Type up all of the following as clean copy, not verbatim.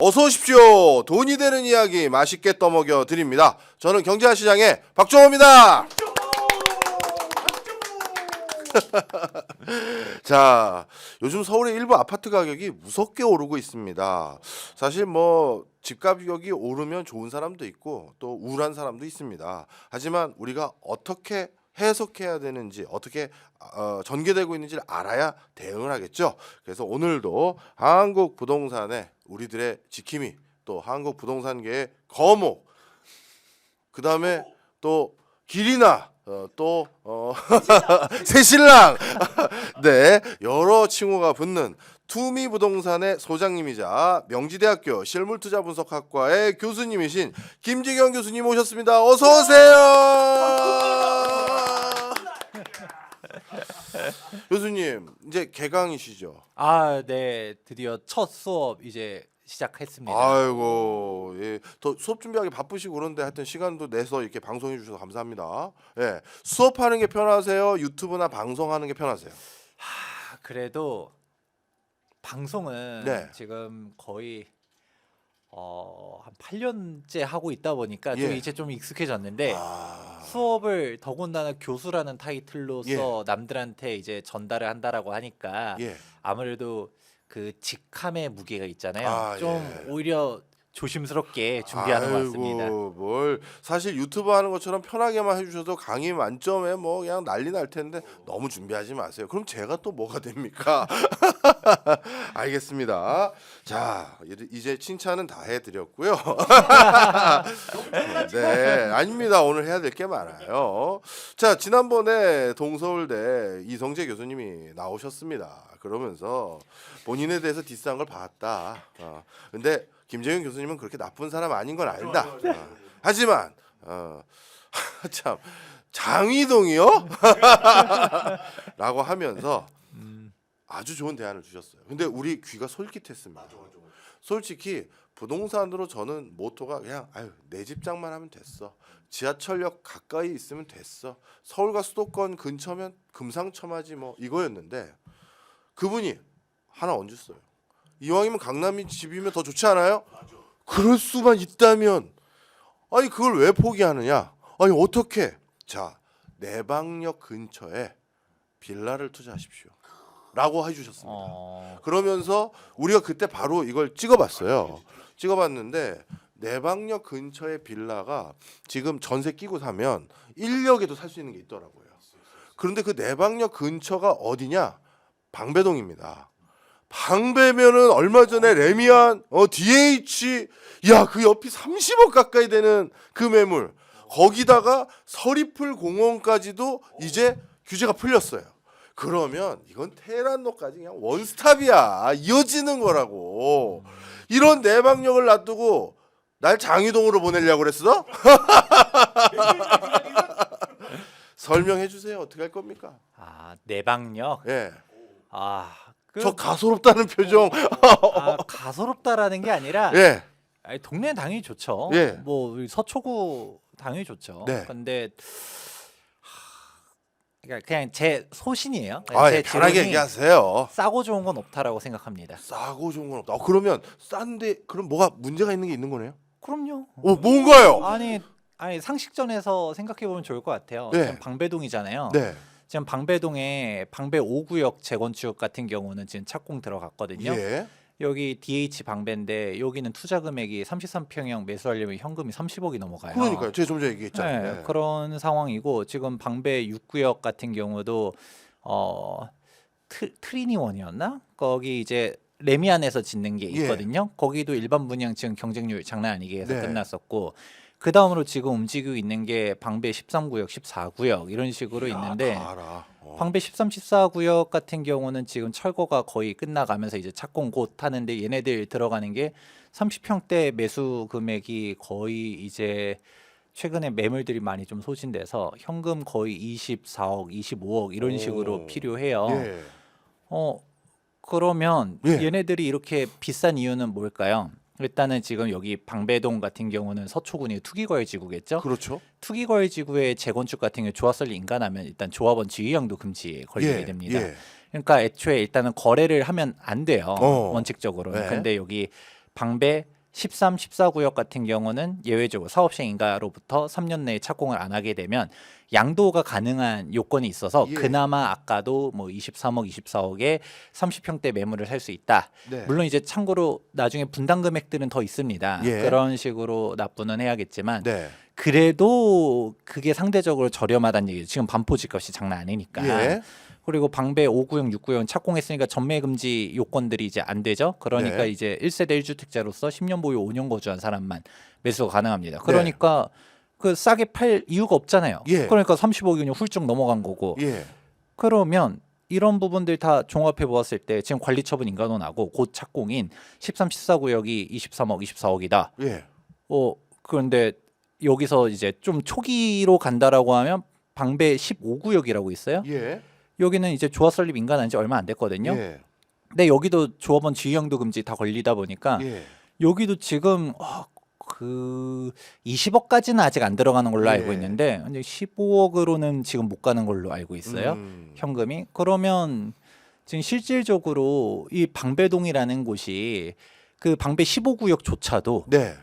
어서 오십시오. 돈이 되는 이야기 맛있게 떠먹여 드립니다. 저는 경제시장의 박종호입니다. 자, 요즘 서울의 일부 아파트 가격이 무섭게 오르고 있습니다. 사실 뭐 집값 가격이 오르면 좋은 사람도 있고 또 우울한 사람도 있습니다. 하지만 우리가 어떻게 해석해야 되는지, 어떻게 전개되고 있는지를 알아야 대응을 하겠죠. 그래서 오늘도 한국 부동산의 우리들의 지킴이, 또 한국 부동산계의 거목, 그 다음에 또 길이나 또 새신랑 네, 여러 칭호가 붙는 투미부동산의 소장님이자 명지대학교 실물투자분석학과의 교수님이신 김지경 교수님 오셨습니다. 어서 오세요. 교수님 이제 개강이시죠? 아, 네. 드디어 첫 수업 이제 시작했습니다. 아이고, 예, 더 수업 준비하기 바쁘시고 그런데 하여튼 시간도 내서 이렇게 방송해 주셔서 감사합니다. 예, 수업하는 게 편하세요? 유튜브나 방송하는 게 편하세요? 그래도 방송은 네. 지금 거의 한 8년째 하고 있다 보니까 좀 예. 이제 좀 익숙해졌는데 아, 수업을 더군다나 교수라는 타이틀로서 예. 남들한테 이제 전달을 한다라고 하니까 예. 아무래도 그 직함의 무게가 있잖아요. 아, 좀 예. 오히려 조심스럽게 준비하는 것 같습니다. 아이고, 뭘 사실 유튜브 하는 것처럼 편하게만 해주셔도 강의 만점에 뭐 그냥 난리 날 텐데 너무 준비하지 마세요. 그럼 제가 또 뭐가 됩니까? 알겠습니다. 자, 이제 칭찬은 다 해드렸고요. 네, 아닙니다. 오늘 해야 될 게 많아요. 자, 지난번에 동서울대 이성재 교수님이 나오셨습니다. 그러면서 본인에 대해서 디스한 걸 봤다. 근데 김재윤 교수님은 그렇게 나쁜 사람 아닌 걸 알다. 하지만 참 장위동이요? 라고 하면서 아주 좋은 대안을 주셨어요. 근데 우리 귀가 솔깃했습니다. 솔직히 부동산으로 저는 모토가 그냥 내 집장만 하면 됐어. 지하철역 가까이 있으면 됐어. 서울과 수도권 근처면 금상첨화지 뭐 이거였는데 그분이 하나 얹었어요. 이왕이면 강남이 집이면 더 좋지 않아요? 그럴 수만 있다면 아니 그걸 왜 포기하느냐? 아니 어떻게? 자, 내방역 근처에 빌라를 투자하십시오. 라고 해주셨습니다. 그러면서 우리가 그때 바로 이걸 찍어봤어요. 찍어봤는데 내방역 근처에 빌라가 지금 전세 끼고 사면 1억에도 살 수 있는 게 있더라고요. 그런데 그 내방역 근처가 어디냐? 방배동입니다. 방배면은 얼마 전에 레미안, DH, 야, 그 옆이 30억 가까이 되는 그 매물. 거기다가 서리풀 공원까지도 이제 규제가 풀렸어요. 그러면 이건 테헤란로까지 그냥 원스톱이야. 이어지는 거라고. 이런 내방역을 놔두고 날 장위동으로 보내려고 그랬어? 설명해 주세요. 어떻게 할 겁니까? 내방역. 예. 그, 저 가소롭다는 표정. 가소롭다라는 게 아니라 예. 아니, 동네 당연히 좋죠. 예. 뭐 우리 서초구 당연히 좋죠. 네. 근데 그러니까 그냥 제 소신이에요. 예, 편하게 지론이 얘기하세요. 싸고 좋은 건 없다라고 생각합니다. 싸고 좋은 건 없다. 그러면 싼데 그럼 뭐가 문제가 있는 게 있는 거네요? 그럼요. 뭔가요? 아니 상식전에서 생각해 보면 좋을 것 같아요. 네. 지금 방배동이잖아요. 네. 지금 방배동에 방배 5구역 재건축 같은 경우는 지금 착공 들어갔거든요. 예. 여기 DH 방배인데 여기는 투자 금액이 33평형 매수하려면 현금이 30억이 넘어가요. 그러니까요. 제가 좀 전에 얘기했잖아요. 네, 네. 그런 상황이고 지금 방배 6구역 같은 경우도 트리니원이었나? 거기 이제 레미안에서 짓는 게 있거든요. 거기도 일반 분양 지금 경쟁률 장난 아니게 해서 네. 끝났었고 그 다음으로 지금 움직이고 있는 게 방배 13구역, 14구역 이런 식으로 있는데 다 알아. 방배 13, 14구역 같은 경우는 지금 철거가 거의 끝나가면서 이제 착공 곧 하는데 얘네들 들어가는 게 30평대 매수 금액이 거의 이제 최근에 매물들이 많이 좀 소진돼서 현금 거의 24억, 25억 이런 식으로 필요해요. 예. 그러면 예. 얘네들이 이렇게 비싼 이유는 뭘까요? 일단은 지금 여기 방배동 같은 경우는 서초군이 투기거래지구겠죠. 그렇죠. 투기거래지구의 재건축 같은 경우 조합설리 인가하면 일단 조합원 지위양도 금지에 걸리게 예. 됩니다. 예. 그러니까 애초에 일단은 거래를 하면 안 돼요. 어. 원칙적으로는. 네. 근데 여기 방배 13, 14구역 같은 경우는 예외적으로 사업시행 인가로부터 3년 내에 착공을 안 하게 되면 양도가 가능한 요건이 있어서 예. 그나마 아까도 뭐 23억, 24억에 30평대 매물을 살 수 있다. 네. 물론 이제 참고로 나중에 분당 금액들은 더 있습니다. 예. 그런 식으로 납부는 해야겠지만 네. 그래도 그게 상대적으로 저렴하다는 얘기죠. 지금 반포 집값이 장난 아니니까. 예. 그리고 방배 5구역, 6구역은 착공했으니까 전매 금지 요건들이 이제 안 되죠. 그러니까 네. 이제 1세대 1주택자로서 10년 보유 5년 거주한 사람만 매수가 가능합니다. 그러니까 그 싸게 팔 이유가 없잖아요. 예. 그러니까 30억이면 훌쩍 넘어간 거고. 예. 그러면 이런 부분들 다 종합해 보았을 때 지금 관리처분 인가도 나고 곧 착공인 13, 14구역이 23억, 24억이다. 예. 그런데 여기서 이제 좀 초기로 간다라고 하면 방배 15구역이라고 있어요. 예. 여기는 이제 조합 설립 인가난 지 얼마 안 됐거든요. 예. 근데 여기도 조합원 지위양도 금지 다 걸리다 보니까 예. 여기도 지금 그 20억까지는 아직 안 들어가는 걸로 예. 알고 있는데 이제 15억으로는 지금 못 가는 걸로 알고 있어요. 현금이. 그러면 지금 실질적으로 이 방배동이라는 곳이 그 방배 15구역조차도 네.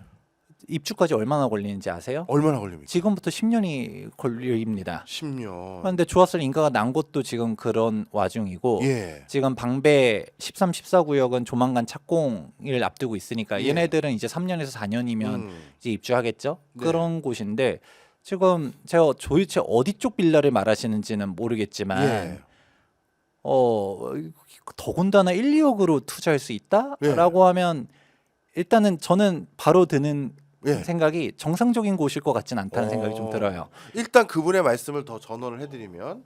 입주까지 얼마나 걸리는지 아세요? 얼마나 걸립니까? 지금부터 10년이 걸립니다. 10년. 그런데 조합설 인가가 난 것도 지금 그런 와중이고 예. 지금 방배 13, 14구역은 조만간 착공을 앞두고 있으니까 예. 얘네들은 이제 3년에서 4년이면 이제 입주하겠죠. 네. 그런 곳인데 지금 제가 도대체 어디 쪽 빌라를 말하시는지는 모르겠지만 예. 더군다나 1, 2억으로 투자할 수 예. 있다라고 하면 일단은 저는 바로 드는 예. 생각이 정상적인 곳일 것 같진 않다는 생각이 좀 들어요. 일단 그분의 말씀을 더 전원을 해드리면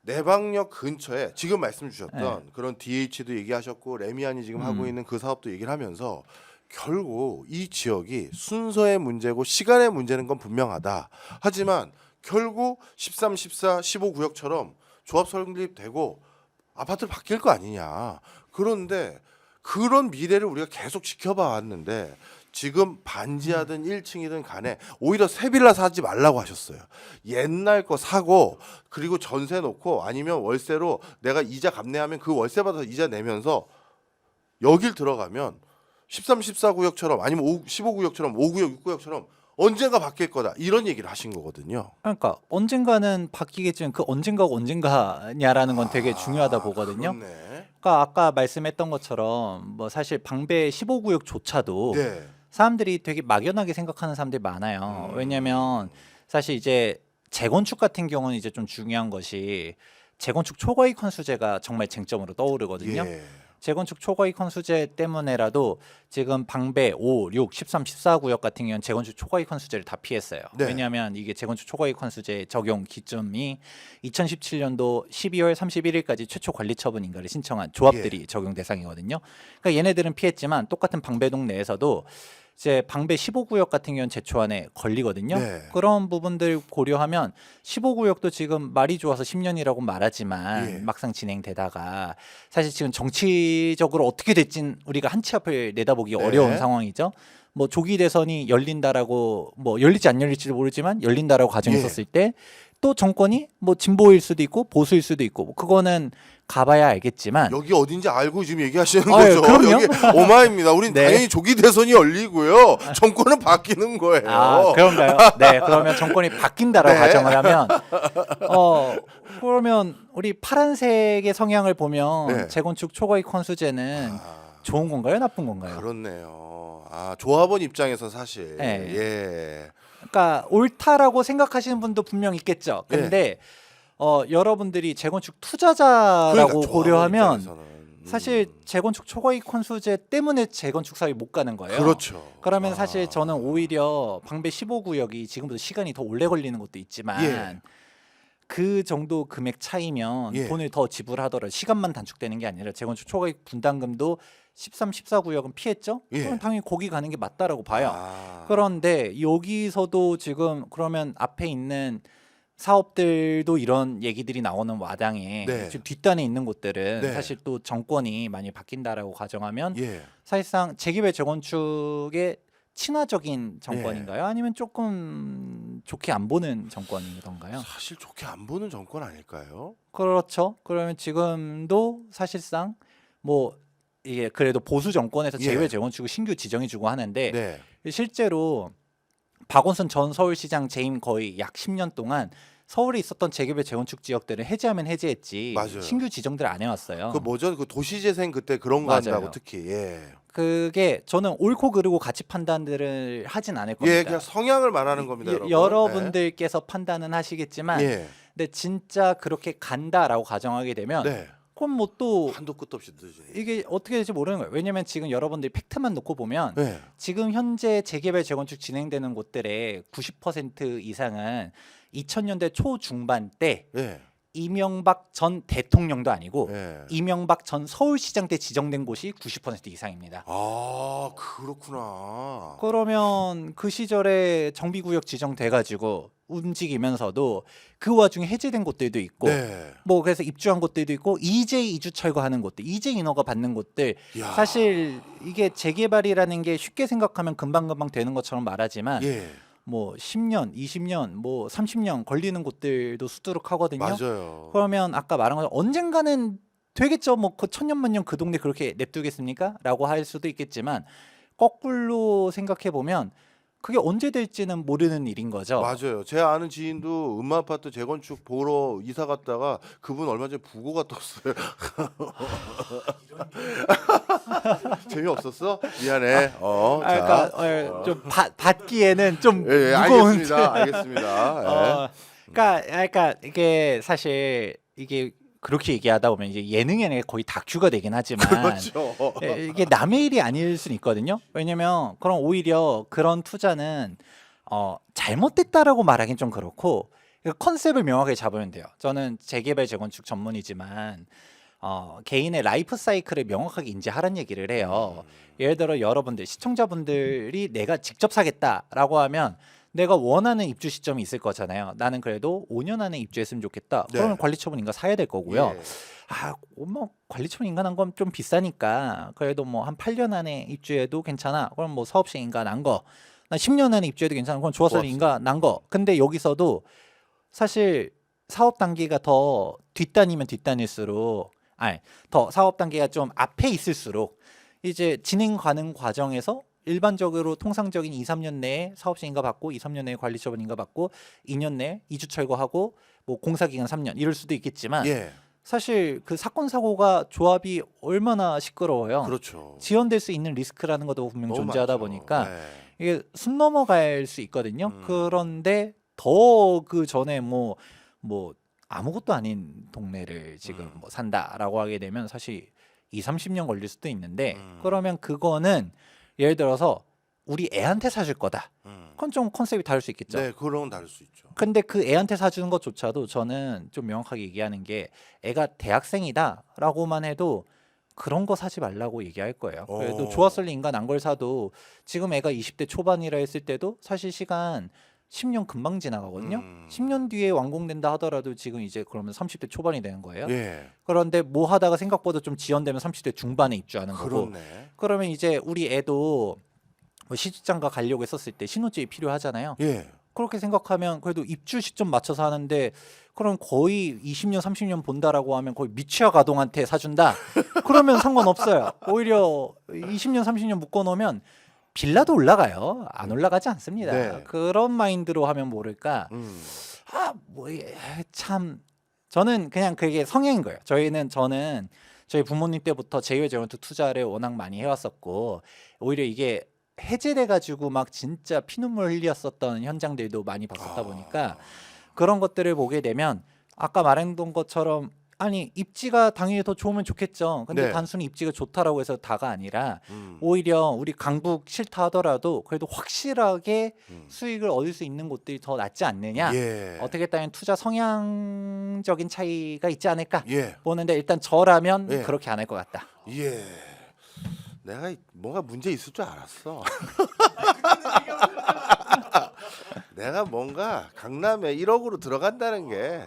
내방역 근처에 지금 말씀 주셨던 그런 DH도 얘기하셨고 레미안이 지금 하고 있는 그 사업도 얘기를 하면서 결국 이 지역이 순서의 문제고 시간의 문제는 건 분명하다. 하지만 결국 13, 14, 15구역처럼 조합 설립되고 아파트를 바뀔 거 아니냐. 그런데 그런 미래를 우리가 계속 지켜봐 왔는데 지금 반지하든 1층이든 간에 오히려 새 빌라 사지 말라고 하셨어요. 옛날 거 사고 그리고 전세 놓고 아니면 월세로 내가 이자 감내하면 그 월세 받아서 이자 내면서 여길 들어가면 13, 14구역처럼 아니면 15구역처럼 5구역, 6구역처럼 언젠가 바뀔 거다. 이런 얘기를 하신 거거든요. 그러니까 언젠가는 바뀌겠지만 그 언젠가가 언젠가냐라는 건 되게 중요하다 보거든요. 그렇네. 그러니까 아까 말씀했던 것처럼 뭐 사실 방배 15구역조차도 네. 사람들이 되게 막연하게 생각하는 사람들이 많아요. 왜냐하면 사실 이제 재건축 같은 경우는 이제 좀 중요한 것이 재건축 초과이익 환수제가 정말 쟁점으로 떠오르거든요. 예. 재건축 초과이익 환수제 때문에라도 지금 방배 5, 6, 13, 14구역 같은 경우는 재건축 초과이익 환수제를 다 피했어요. 네. 왜냐하면 이게 재건축 초과이익 환수제 적용 기점이 2017년도 12월 31일까지 최초 관리처분 인가를 신청한 조합들이 적용 대상이거든요. 그러니까 얘네들은 피했지만 똑같은 방배동 내에서도 이제 방배 15구역 같은 경우는 제초안에 걸리거든요. 네. 그런 부분들 고려하면 15구역도 지금 말이 좋아서 10년이라고 말하지만 예. 막상 진행되다가 사실 지금 정치적으로 어떻게 될진 우리가 한 치 앞을 내다보기 네. 어려운 상황이죠. 뭐 조기 대선이 열린다라고 뭐 열릴지 안 열릴지도 모르지만 열린다라고 가정했었을 때 또 정권이 뭐 진보일 수도 있고 보수일 수도 있고 뭐 그거는 가봐야 알겠지만 여기 어딘지 알고 지금 얘기하시는 아유, 거죠. 그럼요. 여기 오마입니다. 우린 네. 당연히 조기 대선이 열리고요. 정권은 바뀌는 거예요. 그런가요? 네, 그러면 정권이 바뀐다라고 네. 가정을 하면 그러면 우리 파란색의 성향을 보면 네. 재건축 초과이익 환수제는 좋은 건가요, 나쁜 건가요? 그렇네요. 조합원 입장에서 사실 네. 예. 그러니까 옳다라고 생각하시는 분도 분명 있겠죠. 근데 여러분들이 재건축 투자자라고 그러니까 조합원 고려하면 입장에서는, 사실 재건축 초과이익 환수제 때문에 재건축 사업이 못 가는 거예요. 그렇죠. 그러면 사실 저는 오히려 방배 15구역이 지금보다 시간이 더 오래 걸리는 것도 있지만 예. 그 정도 금액 차이면 예. 돈을 더 지불하더라도 시간만 단축되는 게 아니라 재건축 초과이익 분담금도 13, 14구역은 피했죠? 예. 그럼 당연히 거기 가는 게 맞다라고 봐요. 아. 그런데 여기서도 지금 그러면 앞에 있는 사업들도 이런 얘기들이 나오는 와당에 네. 지금 뒷단에 있는 곳들은 네. 사실 또 정권이 많이 바뀐다라고 가정하면 예. 사실상 재개발 재건축의 친화적인 예. 정권인가요? 아니면 조금 좋게 안 보는 정권이던가요? 사실 좋게 안 보는 정권 아닐까요? 그렇죠. 그러면 지금도 사실상 뭐 이게 그래도 보수 정권에서 예. 제외 재건축을 신규 지정해주고 하는데 네. 실제로 박원순 전 서울시장 재임 거의 약 10년 동안 서울에 있었던 재개발 재건축 지역들을 해제하면 해제했지 맞아요. 신규 지정들을 안 해왔어요. 그 뭐죠? 그 도시재생 그때 그런 거 맞아요. 한다고 특히. 예. 그게 저는 옳고 그르고 가치 판단들을 하진 않을 겁니다. 예, 그냥 성향을 말하는 겁니다, 여러분. 여러분들께서 판단은 하시겠지만 예. 근데 진짜 그렇게 간다라고 가정하게 되면 네. 그럼 뭐 또 한도 끝도 없이 늦으니. 이게 어떻게 될지 모르는 거예요. 왜냐면 지금 여러분들이 팩트만 놓고 보면 네. 지금 현재 재개발 재건축 진행되는 곳들의 90% 이상은 2000년대 초중반 때 예. 이명박 전 대통령도 아니고 예. 이명박 전 서울시장 때 지정된 곳이 90% 이상입니다. 아, 그렇구나. 그러면 그 시절에 정비구역 지정돼가지고 움직이면서도 그 와중에 해제된 곳들도 있고 네. 뭐 그래서 입주한 곳들도 있고 이제 이주 철거하는 곳들 이제 인허가 받는 곳들 야. 사실 이게 재개발이라는 게 쉽게 생각하면 금방금방 되는 것처럼 말하지만 예. 뭐 10년, 20년, 뭐 30년 걸리는 곳들도 수두룩하거든요. 맞아요. 그러면 아까 말한 것처럼 언젠가는 되겠죠. 뭐 그 천년만년 그 동네 그렇게 냅두겠습니까? 라고 할 수도 있겠지만 거꾸로 생각해 보면 그게 언제 될지는 모르는 일인 거죠. 맞아요. 제 아는 지인도 음마아파트 재건축 보러 이사 갔다가 그분 얼마 전에 부고가 떴어요. 재미없었어? 미안해. 자. 그러니까 좀 받기에는 좀 예, 예, 무거운. 알겠습니다. 알겠습니다. 그러니까 이게 사실 이게 그렇게 얘기하다 보면 이제 예능에 거의 다큐가 되긴 하지만 그렇죠. 이게 남의 일이 아닐 수는 있거든요. 왜냐면 그럼 오히려 그런 투자는 잘못됐다라고 말하기는 좀 그렇고 컨셉을 명확하게 잡으면 돼요. 저는 재개발 재건축 전문이지만 개인의 라이프 사이클을 명확하게 인지하라는 얘기를 해요. 예를 들어 여러분들 시청자분들이 내가 직접 사겠다라고 하면 내가 원하는 입주 시점이 있을 거잖아요. 나는 그래도 5년 안에 입주했으면 좋겠다. 네. 그러면 관리처분 인가 사야 될 거고요. 예. 뭐 관리처분 인가난 건 좀 비싸니까 그래도 뭐 한 8년 안에 입주해도 괜찮아. 그럼 뭐 사업시 인가 난 거. 나 10년 안에 입주해도 괜찮아. 그럼 조합설 인가 난 거. 근데 여기서도 사실 사업 단계가 더 뒷단이면 뒷단일수록 더 사업 단계가 좀 앞에 있을수록 이제 진행 가는 과정에서 일반적으로 통상적인 2, 3년 내에 사업시 인가 받고 2, 3년 내에 관리처분 인가 받고 2년 내에 이주 철거하고 뭐 공사 기간 3년 이럴 수도 있겠지만 예. 사실 그 사건 사고가 조합이 얼마나 시끄러워요. 그렇죠. 지연될 수 있는 리스크라는 것도 분명 너무 존재하다 많죠. 보니까 예. 이게 숨 넘어갈 수 있거든요. 그런데 더 그 전에 뭐 아무것도 아닌 동네를 지금 뭐 산다라고 하게 되면 사실 2, 30년 걸릴 수도 있는데 그러면 그거는 예를 들어서 우리 애한테 사줄 거다. 그건 좀 컨셉이 다를 수 있겠죠. 네, 그런 건 다를 수 있죠. 근데 그 애한테 사주는 것조차도 저는 좀 명확하게 얘기하는 게 애가 대학생이다라고만 해도 그런 거 사지 말라고 얘기할 거예요. 그래도 조합설리 인가 난 걸 사도 지금 애가 20대 초반이라 했을 때도 사실 시간 10년 금방 지나가거든요. 10년 뒤에 완공된다 하더라도 지금 이제 그러면 30대 초반이 되는 거예요. 예. 그런데 뭐 하다가 생각보다 좀 지연되면 30대 중반에 입주하는 거고 그렇네. 그러면 이제 우리 애도 뭐 시집장가 가려고 했었을 때 신혼집이 필요하잖아요. 예. 그렇게 생각하면 그래도 입주 시점 맞춰서 하는데 그럼 거의 20년 30년 본다라고 하면 거의 미취학 아동한테 사준다. 그러면 상관없어요. 오히려 20년 30년 묶어놓으면 빌라도 올라가요. 안 올라가지 않습니다. 네. 그런 마인드로 하면 모를까. 참 저는 그냥 그게 성향인 거예요. 저는 저희 부모님 때부터 제휴 재건축 투자를 워낙 많이 해왔었고 오히려 이게 해제돼 가지고 막 진짜 피눈물 흘렸었던 현장들도 많이 봤었다 보니까 그런 것들을 보게 되면 아까 말했던 것처럼 아니 입지가 당연히 더 좋으면 좋겠죠. 근데 네. 단순히 입지가 좋다라고 해서 다가 아니라 오히려 우리 강북 싫다 하더라도 그래도 확실하게 수익을 얻을 수 있는 곳들이 더 낫지 않느냐. 예. 어떻게 따면 투자 성향적인 차이가 있지 않을까 예. 보는데 일단 저라면 예. 그렇게 안 할 것 같다. 예. 내가 뭔가 문제 있을 줄 알았어. 내가 뭔가 강남에 1억으로 들어간다는 게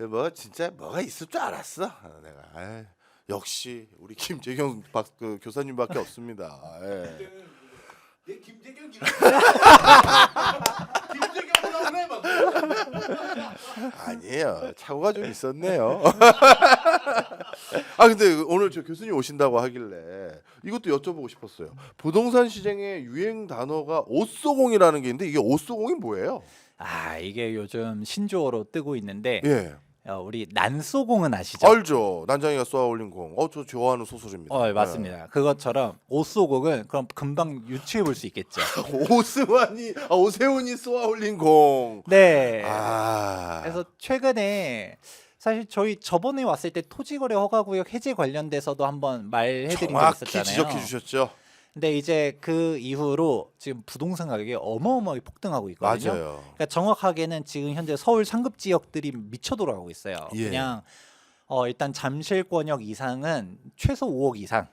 뭐 진짜 뭐가 있을 줄 알았어. 내가 역시 우리 김재경 그 교사님밖에 없습니다. 예. 내 김재경 김재경 나오네 막. 아니에요. 착오가 좀 있었네요. 아 근데 오늘 저 교수님 오신다고 하길래 이것도 여쭤보고 싶었어요. 부동산 시장의 유행 단어가 오쏘공이라는 게 있는데 이게 오쏘공이 뭐예요? 아 이게 요즘 신조어로 뜨고 있는데 예. 우리 난쏘공은 아시죠? 알죠. 난장이가 쏘아올린 공. 저 좋아하는 소설입니다. 맞습니다. 그것처럼 오쏘공은 그럼 금방 유추해 볼 수 있겠죠. 오세훈이 쏘아올린 공. 네. 아. 그래서 최근에 사실 저희 저번에 왔을 때 토지거래 허가구역 해제 관련돼서도 한번 말해드린 적 정확히 있었잖아요. 지적해 주셨죠. 근데 이제 그 이후로 지금 부동산 가격이 어마어마하게 폭등하고 있거든요. 맞아요. 그러니까 정확하게는 지금 현재 서울 상급 지역들이 미쳐 돌아가고 있어요. 예. 그냥 일단 잠실권역 이상은 최소 5억 이상.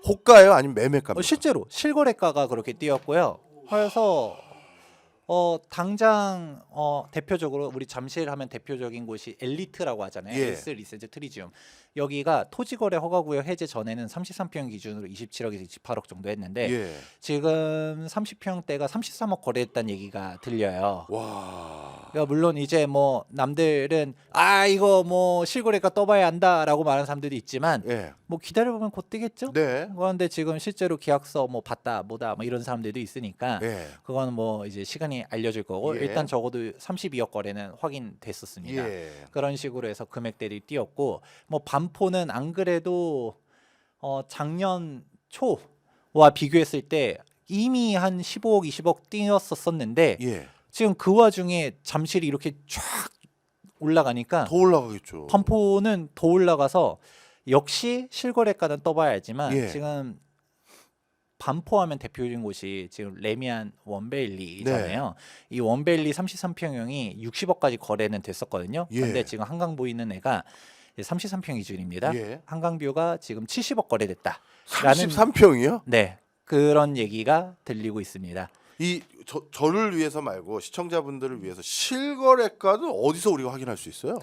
호가예요? 아니면 매매가입니까? 실제로 실거래가가 그렇게 뛰었고요. 그래서 당장 대표적으로 우리 잠실 하면 대표적인 곳이 엘리트라고 하잖아요. 예. 엘스 리센트 트리지움. 여기가 토지거래 허가구역 해제 전에는 33평 기준으로 27억에서 28억 정도 했는데 예. 지금 30평대가 33억 거래했다는 얘기가 들려요. 와. 그러니까 물론 이제 뭐 남들은 이거 뭐 실거래가 떠봐야 한다라고 말하는 사람들도 있지만 예. 뭐 기다려보면 곧 뜨겠죠. 네. 그런데 지금 실제로 계약서 뭐 봤다 뭐다 뭐 이런 사람들도 있으니까 예. 그거는 뭐 이제 시간이 알려줄 거고 예. 일단 적어도 32억 거래는 확인됐었습니다. 예. 그런 식으로 해서 금액들이 뛰었고 뭐 반포는 안 그래도 작년 초와 비교했을 때 이미 한 15억 20억 뛰었었는데 예. 지금 그 와중에 잠실이 이렇게 쫙 올라가니까 더 올라가겠죠. 반포는 더 올라가서 역시 실거래가는 떠봐야지만 예. 지금 반포하면 대표적인 곳이 지금 레미안 원베일리잖아요. 이 원베일리 33평형이 60억까지 거래는 됐었거든요. 예. 근데 지금 한강 보이는 애가 33평 기준입니다. 예. 한강뷰가 지금 70억 거래됐다. 라는 33평이요? 네. 그런 얘기가 들리고 있습니다. 저를 위해서 말고 시청자분들을 위해서 실거래가는 어디서 우리가 확인할 수 있어요?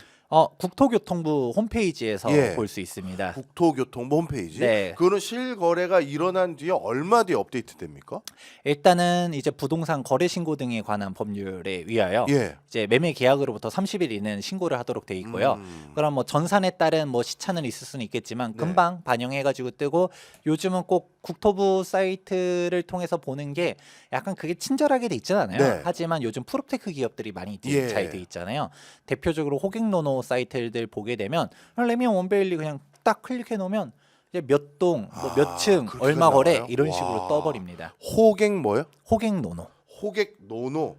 국토교통부 홈페이지에서 예. 볼 수 있습니다. 국토교통부 홈페이지. 네. 그거는 실거래가 일어난 뒤에 얼마 뒤에 업데이트 됩니까? 일단은 이제 부동산 거래 신고 등에 관한 법률에 의하여 예. 이제 매매 계약으로부터 30일 이내는 신고를 하도록 돼 있고요. 그럼 뭐 전산에 따른 뭐 시차는 있을 수는 있겠지만 네. 금방 반영해가지고 뜨고 요즘은 꼭 국토부 사이트를 통해서 보는 게 약간 그게 친절하게 돼 있진 않아요. 네. 하지만 요즘 프롭테크 기업들이 많이 예. 잘 돼 있잖아요. 대표적으로 호갱노노 사이트들 보게 되면 레미안 원베일리 그냥 딱 클릭해 놓으면 이제 몇 동, 뭐 몇 층, 그렇게 얼마 거래 나와요? 이런 와. 식으로 떠버립니다. 호갱 뭐요? 호갱노노. 호객 노노.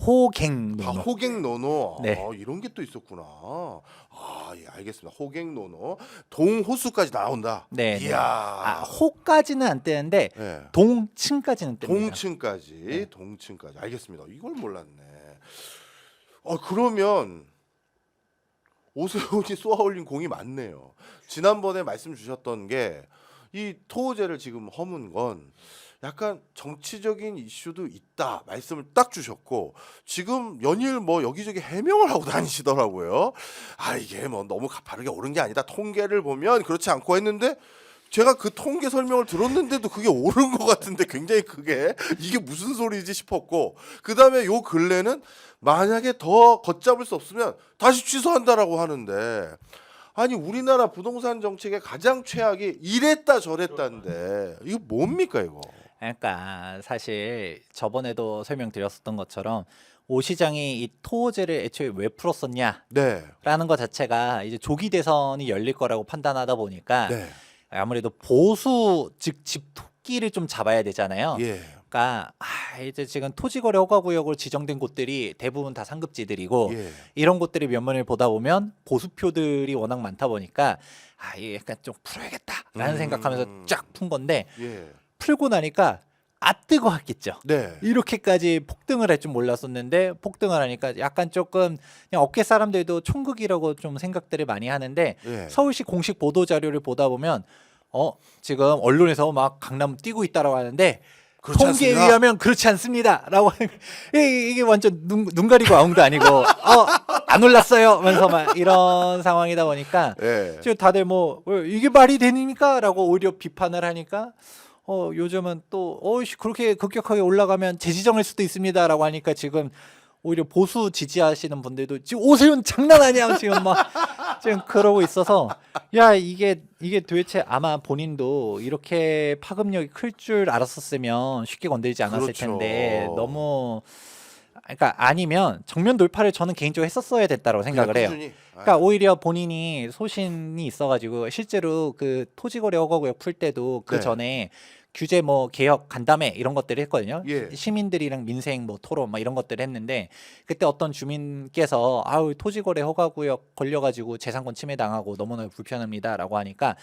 호갱노노. 호갱 노노. 네. 이런 게 또 있었구나. 예, 알겠습니다. 호갱 노노. 동호수까지 나온다. 네. 네. 이야. 호까지는 안 뜨는데 예. 동층까지는 뜹니다. 동층까지. 네. 동층까지. 알겠습니다. 이걸 몰랐네. 그러면 오세훈이 쏘아올린 공이 많네요. 지난번에 말씀 주셨던 게 이 토호제를 지금 허문 건 약간 정치적인 이슈도 있다 말씀을 딱 주셨고 지금 연일 뭐 여기저기 해명을 하고 다니시더라고요. 이게 뭐 너무 가파르게 오른 게 아니다. 통계를 보면 그렇지 않고 했는데 제가 그 통계 설명을 들었는데도 그게 옳은 것 같은데 굉장히 크게 이게 무슨 소리지 싶었고 그 다음에 요 근래는 만약에 더 걷잡을 수 없으면 다시 취소한다라고 하는데 아니 우리나라 부동산 정책의 가장 최악이 이랬다 저랬다인데 이거 뭡니까 이거? 그러니까 사실 저번에도 설명드렸었던 것처럼 오 시장이 이 토호제를 애초에 왜 풀었었냐라는 네, 것 자체가 이제 조기 대선이 열릴 거라고 판단하다 보니까 네, 아무래도 보수 즉 집토끼를 좀 잡아야 되잖아요. 예, 그러니까 이제 지금 토지거래 허가구역으로 지정된 곳들이 대부분 다 상급지들이고 예, 이런 곳들의 면면을 보다 보면 보수표들이 워낙 많다 보니까 이게 약간 좀 풀어야겠다라는 생각하면서 쫙 푼 건데 예, 풀고 나니까 뜨거웠겠죠. 네, 이렇게까지 폭등을 할 줄 몰랐었는데 폭등을 하니까 약간 조금 그냥 업계 사람들도 총극이라고 좀 생각들을 많이 하는데 예. 서울시 공식 보도 자료를 보다 보면 지금 언론에서 막 강남 뛰고 있다라고 하는데 그렇지 통계에 않습니다. 의하면 그렇지 않습니다라고 하는 이게 완전 눈 가리고 아웅도 아니고 안 올랐어요 하면서 막 이런 상황이다 보니까 예. 지금 다들 뭐 이게 말이 됩니까라고 오히려 비판을 하니까 요즘은 또 그렇게 급격하게 올라가면 재지정할 수도 있습니다라고 하니까 지금 오히려 보수 지지하시는 분들도 지금 오세훈 장난 아니야 지금 막 지금 그러고 있어서 야 이게 도대체 아마 본인도 이렇게 파급력이 클 줄 알았었으면 쉽게 건들지 않았을 그렇죠. 텐데 너무 그러니까 아니면 정면 돌파를 저는 개인적으로 했었어야 됐다고 생각을 해요. 꾸준히. 그러니까 오히려 본인이 소신이 있어가지고 실제로 그 토지거래 허가구역 풀 때도 그 네. 전에 규제 뭐 개혁 간담회 이런 것들을 했거든요. 예. 시민들이랑 민생 뭐 토론 막 이런 것들을 했는데 그때 어떤 주민께서 아우 토지거래 허가구역 걸려가지고 재산권 침해당하고 너무나 불편합니다라고 하니까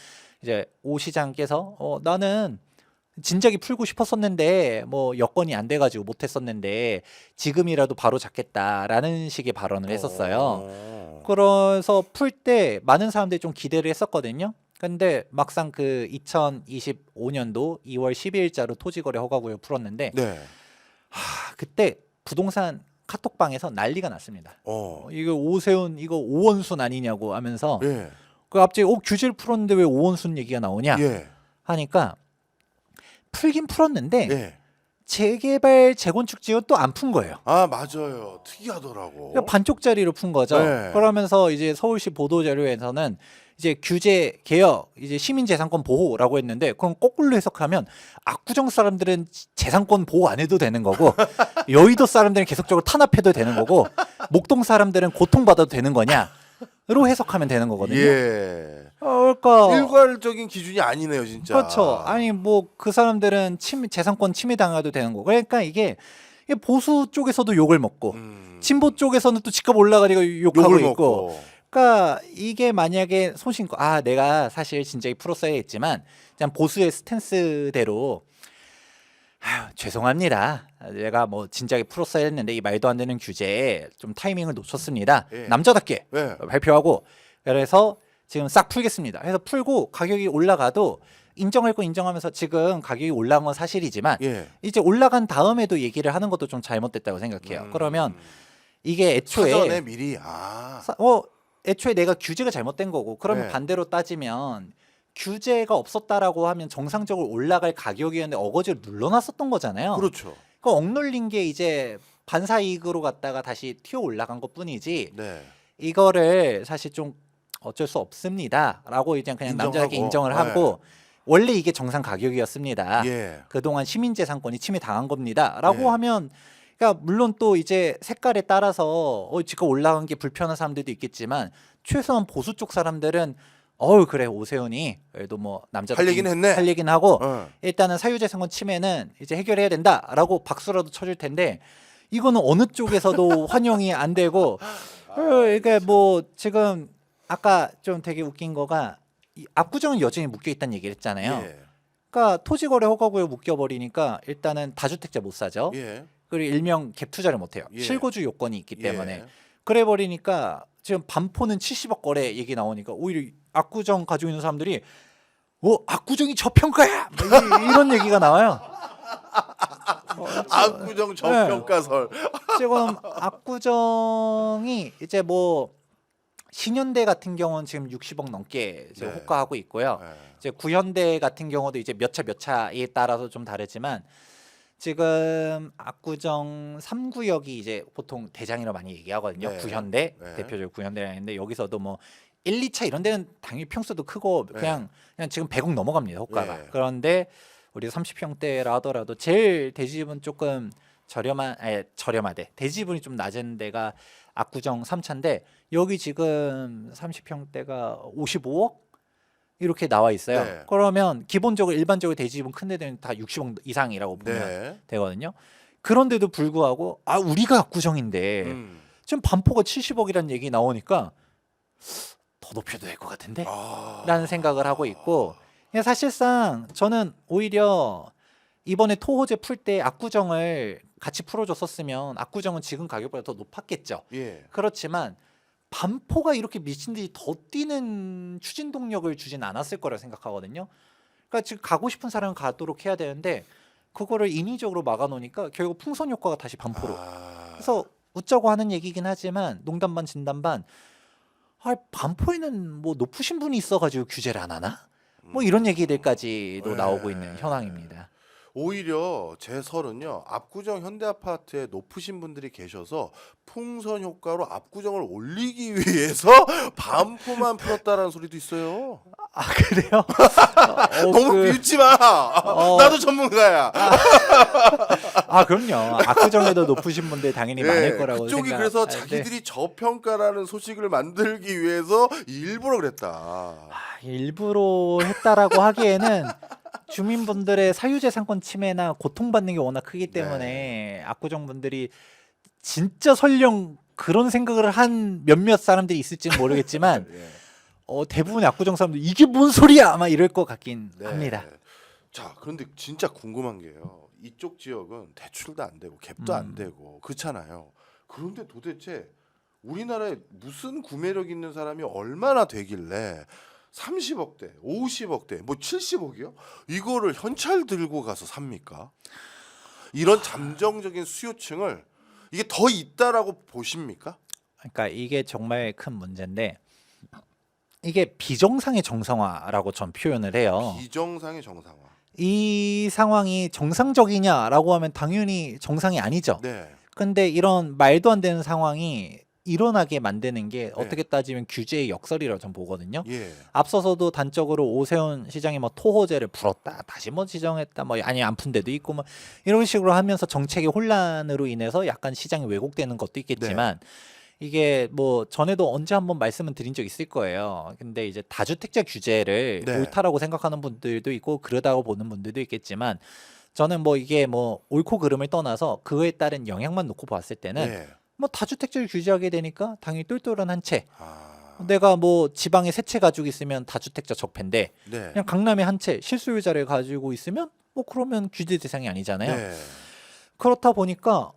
이제 오 시장께서 나는 진작에 풀고 싶었었는데 뭐 여건이 안 돼가지고 못했었는데 지금이라도 바로 잡겠다라는 식의 발언을 했었어요. 그래서 풀 때 많은 사람들이 좀 기대를 했었거든요. 근데 막상 그 2025년도 2월 12일자로 토지거래 허가구역 풀었는데 네. 그때 부동산 카톡방에서 난리가 났습니다. 어. 이거 오세훈 이거 오원순 아니냐고 하면서 예. 그 갑자기 규제를 풀었는데 왜 오원순 얘기가 나오냐 예. 하니까 풀긴 풀었는데 예. 재개발 재건축 지원 또 안 푼 거예요. 아 맞아요. 특이하더라고. 그러니까 반쪽짜리로 푼 거죠. 네. 그러면서 이제 서울시 보도 자료에서는 이제 규제 개혁, 이제 시민재산권 보호라고 했는데 그럼 거꾸로 해석하면 압구정 사람들은 재산권 보호 안 해도 되는 거고 여의도 사람들은 계속적으로 탄압해도 되는 거고 목동 사람들은 고통받아도 되는 거냐로 해석하면 되는 거거든요. 예. 그러니까 일괄적인 기준이 아니네요, 진짜. 그렇죠. 아니 뭐 그 사람들은 재산권 침해 당해도 되는 거고 그러니까 이게 보수 쪽에서도 욕을 먹고 진보 쪽에서는 또 직접 올라가지고 욕하고 욕을 있고 먹고. 그러니까 이게 만약에 손신고 내가 사실 진작에 풀었어야 했지만 그냥 보수의 스탠스대로 죄송합니다. 내가 뭐 진작에 풀었어야 했는데 이 말도 안 되는 규제에 좀 타이밍을 놓쳤습니다. 예. 남자답게 예. 발표하고 그래서 지금 싹 풀겠습니다. 해서 풀고 가격이 올라가도 인정할 거 인정하면서 지금 가격이 올라간 건 사실이지만 예. 이제 올라간 다음에도 얘기를 하는 것도 좀 잘못됐다고 생각해요. 그러면 이게 애초에 사전에 미리 애초에 내가 규제가 잘못된 거고 그러면 네. 반대로 따지면 규제가 없었다라고 하면 정상적으로 올라갈 가격이었는데 어거지로 눌러놨었던 거잖아요. 그렇죠. 그 억눌린 게 이제 반사이익으로 갔다가 다시 튀어 올라간 것뿐이지 네. 이거를 사실 좀 어쩔 수 없습니다라고 이제 그냥 인정하고. 남자에게 인정을 네. 하고 원래 이게 정상 가격이었습니다. 예. 그동안 시민재산권이 침해당한 겁니다라고 네. 하면 그러니까 물론 또 이제 색깔에 따라서 지금 올라간 게 불편한 사람들도 있겠지만 최소한 보수 쪽 사람들은 그래 오세훈이 그래도 뭐 남자 할 얘기는 했네. 할 얘기는 하고 어. 일단은 사유재산권 침해는 이제 해결해야 된다라고 박수라도 쳐줄 텐데 이거는 어느 쪽에서도 환영이 안 되고 그러니까 뭐 지금 아까 좀 되게 웃긴 거가 이 압구정은 여전히 묶여 있다는 얘기를 했잖아요. 예. 그러니까 토지거래 허가구역 묶여버리니까 일단은 다주택자 못 사죠. 예. 그리고 일명 갭 투자를 못 해요. 예. 실거주 요건이 있기 때문에. 예. 그래 버리니까 지금 반포는 70억 거래 얘기 나오니까 오히려 압구정 가지고 있는 사람들이 압구정이 저평가야 뭐 이런 얘기가 나와요. 압구정 저평가설. 지금 압구정이 이제 뭐 신현대 같은 경우는 지금 60억 넘게 지금 네. 호가하고 있고요. 예. 이제 구현대 같은 경우도 이제 몇 차에 따라서 좀 다르지만 지금 압구정 3구역이 이제 보통 대장이라고 많이 얘기하거든요. 네. 구현대 네. 대표적으로 구현대라는데 여기서도 뭐 1, 2차 이런 데는 당연히 평수도 크고 네. 그냥 지금 100억 넘어갑니다. 호가가. 네. 그런데 우리 30평대라 하더라도 제일 대지집은 조금 저렴하대. 대지분이 좀 낮은 데가 압구정 3차인데 여기 지금 30평대가 55억 이렇게 나와 있어요. 네. 그러면 기본적으로 일반적으로 대지집은 큰 데는 다 60억 이상이라고 보면 네. 되거든요. 그런데도 불구하고 우리가 압구정인데 지금 반포가 70억이라는 얘기 나오니까 더 높여도 될 것 같은데? 라는 생각을 하고 있고 그냥 사실상 저는 오히려 이번에 토호제 풀 때 압구정을 같이 풀어줬었으면 압구정은 지금 가격보다 더 높았겠죠. 예. 그렇지만 반포가 이렇게 미친 듯이 더 뛰는 추진 동력을 주진 않았을 거라 생각하거든요. 그러니까 지금 가고 싶은 사람은 가도록 해야 되는데 그거를 인위적으로 막아놓으니까 결국 풍선 효과가 다시 반포로. 그래서 웃자고 하는 얘기긴 하지만 농담 반 진담 반 반포에는 뭐 높으신 분이 있어가지고 규제를 안 하나? 뭐 이런 얘기들까지도 나오고 있는 현황입니다. 오히려 제 설은요. 압구정 현대아파트에 높으신 분들이 계셔서 풍선 효과로 압구정을 올리기 위해서 반포만 풀었다라는 소리도 있어요. 아 그래요? 너무 비웃지 마. 나도 전문가야. 그럼요. 압구정에도 높으신 분들 당연히 많을 거라고 그쪽이 생각. 그래서 네. 자기들이 저평가라는 소식을 만들기 위해서 일부러 그랬다. 일부러 했다라고 하기에는 주민분들의 사유재산권 침해나 고통받는 게 워낙 크기 때문에 압구정 분들이 진짜 설령 그런 생각을 한 몇몇 사람들이 있을지는 모르겠지만 예. 대부분의 압구정 사람들 이게 뭔 소리야 아마 이럴 것 같긴 네. 합니다. 자, 그런데 진짜 궁금한 게요. 이쪽 지역은 대출도 안 되고 갭도 안 되고 그렇잖아요. 그런데 도대체 우리나라에 무슨 구매력 있는 사람이 얼마나 되길래 30억대, 50억대, 뭐 70억이요? 이거를 현찰 들고 가서 삽니까? 이런 잠정적인 수요층을 이게 더 있다라고 보십니까? 그러니까 이게 정말 큰 문제인데 이게 비정상의 정상화라고 전 표현을 해요. 비정상의 정상화. 이 상황이 정상적이냐라고 하면 당연히 정상이 아니죠. 네. 근데 이런 말도 안 되는 상황이 일어나게 만드는 게 어떻게 따지면 규제의 역설이라고 전 보거든요. 예. 앞서서도 단적으로 오세훈 시장이 뭐 토호제를 풀었다 다시 뭐 지정했다 뭐 아니 안 푼 데도 있고 뭐 이런 식으로 하면서 정책의 혼란으로 인해서 약간 시장이 왜곡되는 것도 있겠지만 이게 뭐 전에도 언제 한번 말씀을 드린 적 있을 거예요. 근데 이제 다주택자 규제를 네. 옳다라고 생각하는 분들도 있고 그러다고 보는 분들도 있겠지만 저는 뭐 이게 뭐 옳고 그름을 떠나서 그거에 따른 영향만 놓고 봤을 때는 네. 뭐 다주택자를 규제하게 되니까 당연히 똘똘한 한 채. 아. 내가 뭐 지방에 세 채 가지고 있으면 다주택자 적폐인데 네. 그냥 강남에 한 채 실소유자를 가지고 있으면 뭐 그러면 규제 대상이 아니잖아요. 네. 그렇다 보니까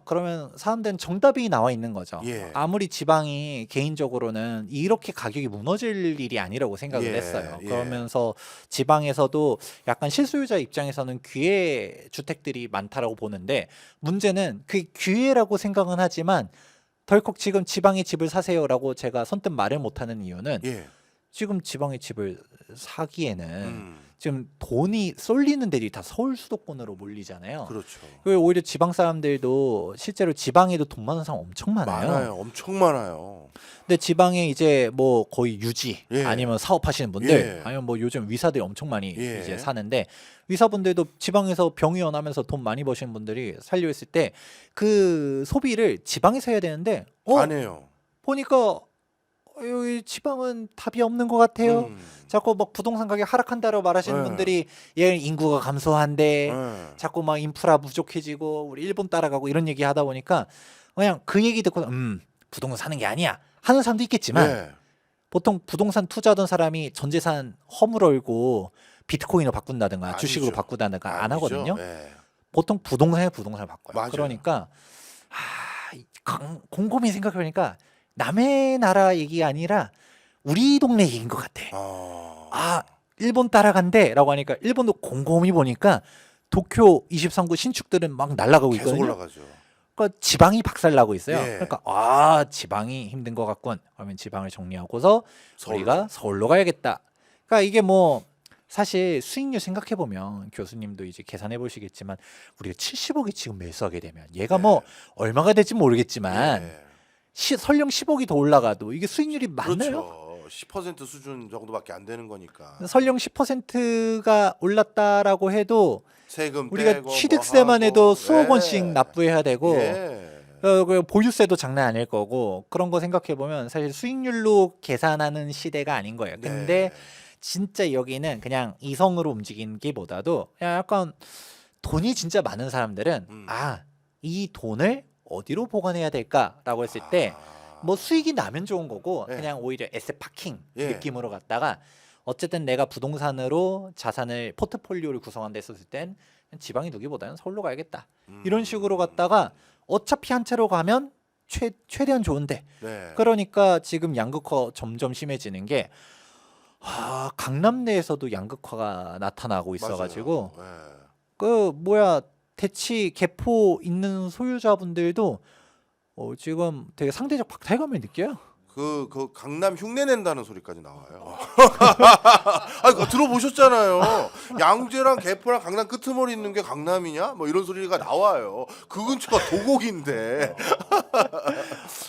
그러면 사람들은 정답이 나와 있는 거죠. 예. 아무리 지방이 개인적으로는 이렇게 가격이 무너질 일이 아니라고 생각을 예, 했어요. 예. 그러면서 지방에서도 약간 실소유자 입장에서는 기회 주택들이 많다라고 보는데 문제는 그 기회라고 생각은 하지만 덜컥 지금 지방에 집을 사세요라고 제가 선뜻 말을 못하는 이유는 예. 지금 지방에 집을 사기에는 음. 지금 돈이 쏠리는 데들이 다 서울 수도권으로 몰리잖아요. 그렇죠. 그리고 오히려 지방 사람들도 실제로 지방에도 돈 많은 사람 엄청 많아요. 많아요. 엄청 많아요. 근데 지방에 이제 뭐 거의 유지 예. 아니면 사업하시는 분들 예. 아니면 뭐 요즘 위사들이 엄청 많이 예. 이제 사는데 위사분들도 지방에서 병의원 하면서 돈 많이 버시는 분들이 살려 있을 때 그 소비를 지방에서 해야 되는데 안 해요. 보니까 여기 지방은 답이 없는 것 같아요. 자꾸 막 부동산 가격 하락한다고 말하시는 네. 분들이 얘 인구가 감소한데 예. 자꾸 막 인프라 부족해지고 우리 일본 따라가고 이런 얘기 하다 보니까 그냥 그 얘기 듣고 부동산 사는 게 아니야 하는 사람도 있겠지만 네. 보통 부동산 투자하던 사람이 전 재산 허물어고 비트코인으로 바꾼다든가 아니죠. 주식으로 바꾸다든가 안 아니죠. 하거든요. 예. 보통 부동산을 바꿔요. 맞아요. 그러니까 곰곰이 생각해보니까 남의 나라 얘기가 아니라 우리 동네 얘기인 것 같아. 일본 따라간대라고 하니까 일본도 곰곰이 보니까 도쿄 23구 신축들은 막 날아가고 계속 있거든요. 올라가죠. 그러니까 지방이 박살나고 있어요. 예. 그러니까 지방이 힘든 것 같군. 그러면 지방을 정리하고서 우리가 서울로 가야겠다. 그러니까 이게 뭐 사실 수익률 생각해 보면 교수님도 이제 계산해 보시겠지만 우리가 70억이 지금 매수하게 되면 얘가 뭐 얼마가 될지 모르겠지만 예. 설령 10억이 더 올라가도 이게 수익률이 많나요? 그렇죠. 10% 수준 정도밖에 안 되는 거니까. 설령 10%가 올랐다라고 해도 세금 우리가 떼고 취득세만 뭐 해도 하고. 수억 예. 원씩 납부해야 되고 예. 그 보유세도 장난 아닐 거고 그런 거 생각해 보면 사실 수익률로 계산하는 시대가 아닌 거예요. 근데 네. 진짜 여기는 그냥 이성으로 움직이는 게보다도 그냥 약간 돈이 진짜 많은 사람들은 이 돈을 어디로 보관해야 될까라고 했을 때 뭐 수익이 나면 좋은 거고 예. 그냥 오히려 에셋 파킹 예. 느낌으로 갔다가 어쨌든 내가 부동산으로 자산을 포트폴리오를 구성한다 했었을 땐 그냥 지방에 두기보다는 서울로 가야겠다 이런 식으로 갔다가 어차피 한 채로 가면 최대한 좋은데 네. 그러니까 지금 양극화 점점 심해지는 게 강남 내에서도 양극화가 나타나고 있어가지고 맞아요. 예. 그 대치 개포 있는 소유자분들도 지금 되게 상대적 박탈감을 느껴요. 그 강남 흉내 낸다는 소리까지 나와요. 아, 그거 들어보셨잖아요. 양재랑 개포랑 강남 끄트머리 있는 게 강남이냐? 뭐 이런 소리가 나와요. 그 근처가 도곡인데.